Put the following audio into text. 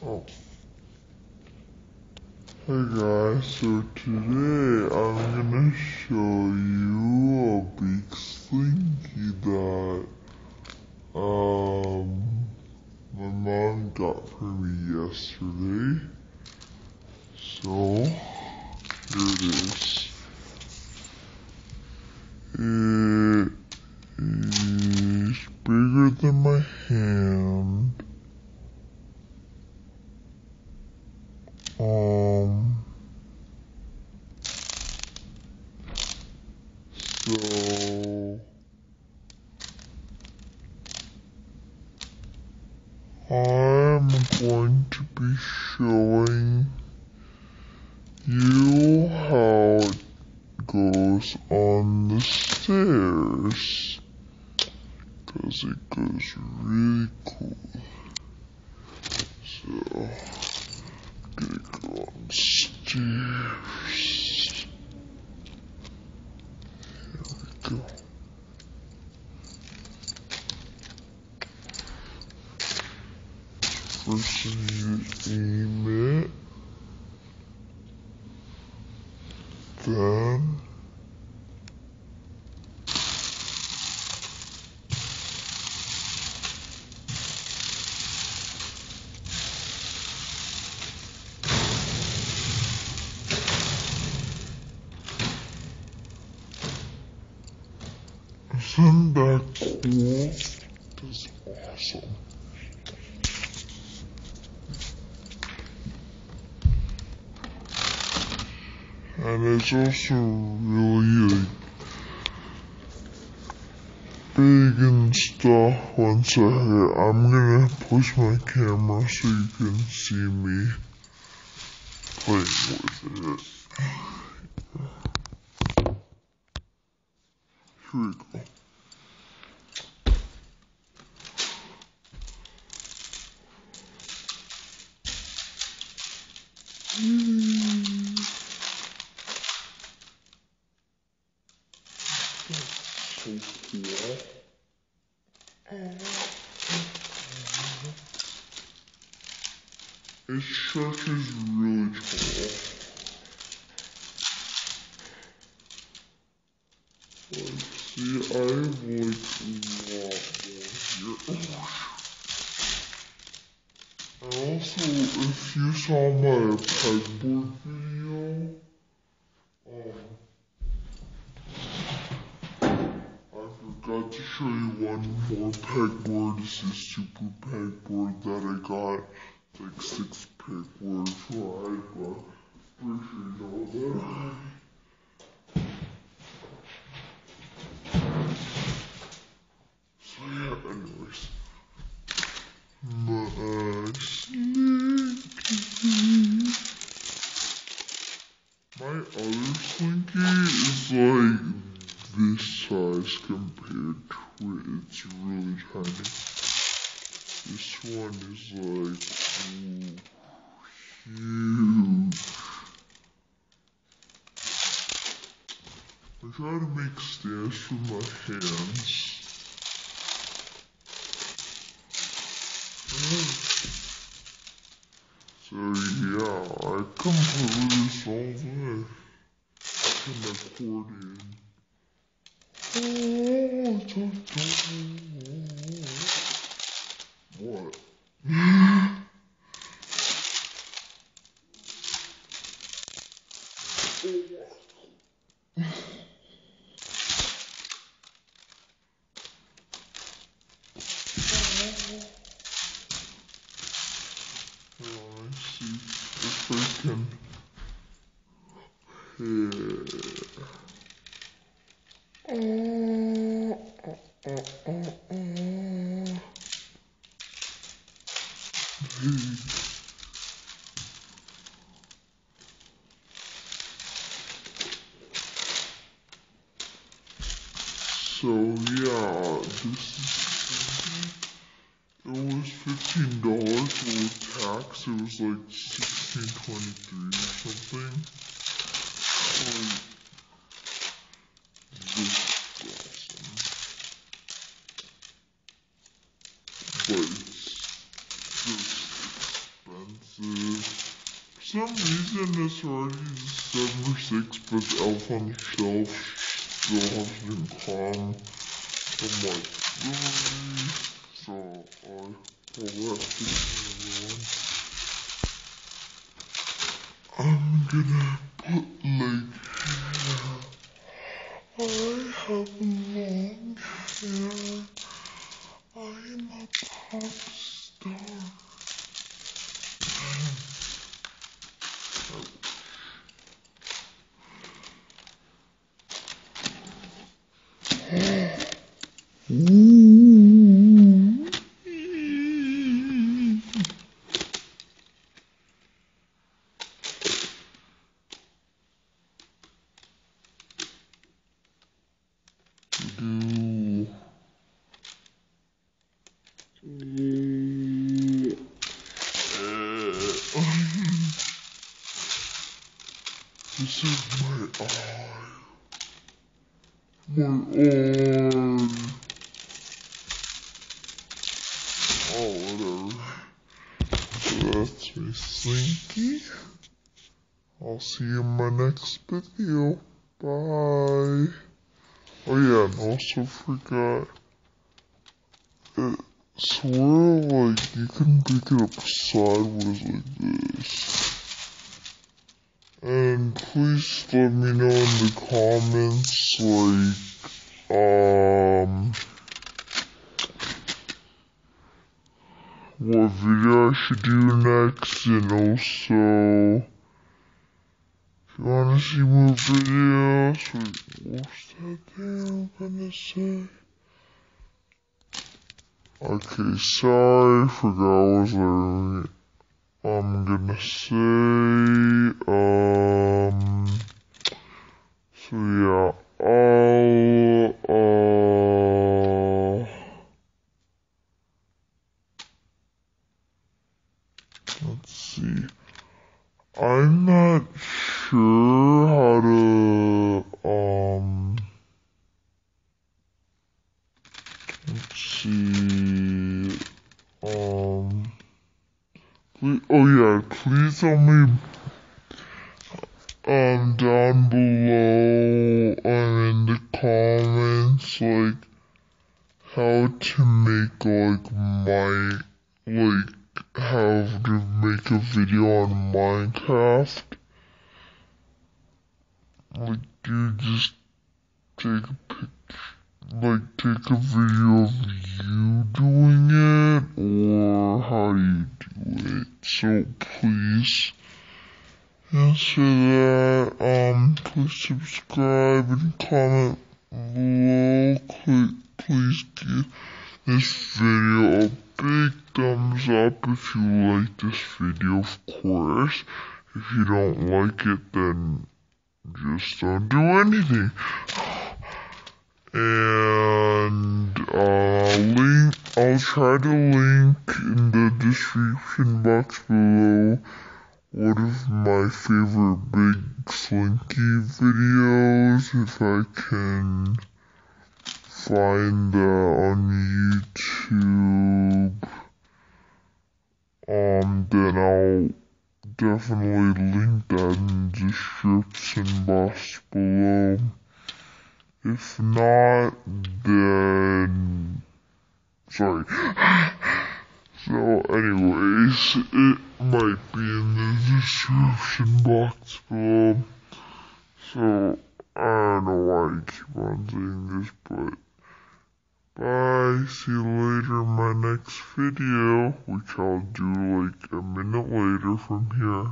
Oh. Hey guys, so today I'm gonna show you a big slinky that my mom got for me yesterday. So here it is. It is bigger than my hand. So I'm going to be showing you how it goes on the stairs, because it goes really cool. So I'm gonna go on the stairs. Here we go. First I need to aim it. Then isn't that cool? That's awesome. And it's also really big and stuff. One second, I'm gonna push my camera so you can see me playing with it. Here we go. So cool. Its structure is really tall. Let's see, I have like a lot more here. Also, if you saw my pegboard video, I forgot to show you one more pegboard. This is super pegboard that I got. It's like 6 pegboards wide, but pretty sure you know that. So yeah, anyways. My slinky. My other slinky is like this size compared to it. It's really tiny. This one is like huge. I try to make stands for my hands. So yeah, I completely solved it. An accordion. What? Let's see if I can. So yeah, this is. It was $15 with tax. It was like $16.23 or something. This is awesome. But it's just expensive. some reason it's already December 6th, but Elf on the Shelf still hasn't come. I'm like, really? So I'm gonna put like I have long hair. I'm a pop star. This is my eye. My arm. Oh, whatever. So that's my Slinky. I'll see you in my next video. Bye. Oh yeah, and also forgot. Swear, like, you can pick it up sideways like this. And please let me know in the comments, what video I should do next, and also, if you wanna see more videos, what's that thing I'm gonna say? Okay, sorry, forgot what was I'm gonna say, so yeah, let's see, I'm not sure how to, let's see, oh yeah, please tell me, down below, in the comments, like, how to make, how to make a video on Minecraft. Like, do you just take a video of you doing it, or how do you do it? So please answer that. Please subscribe and comment below. Please give this video a big thumbs up if you like this video, of course. If you don't like it, then just don't do anything. And I'll try to link in the description box below one of my favorite Big Slinky videos, if I can find that on YouTube. Then I'll definitely link that in the description box below. If not, then sorry. So anyways, it might be in the description box below. So I don't know why I keep on saying this, but bye. See you later in my next video, which I'll do like a minute later from here.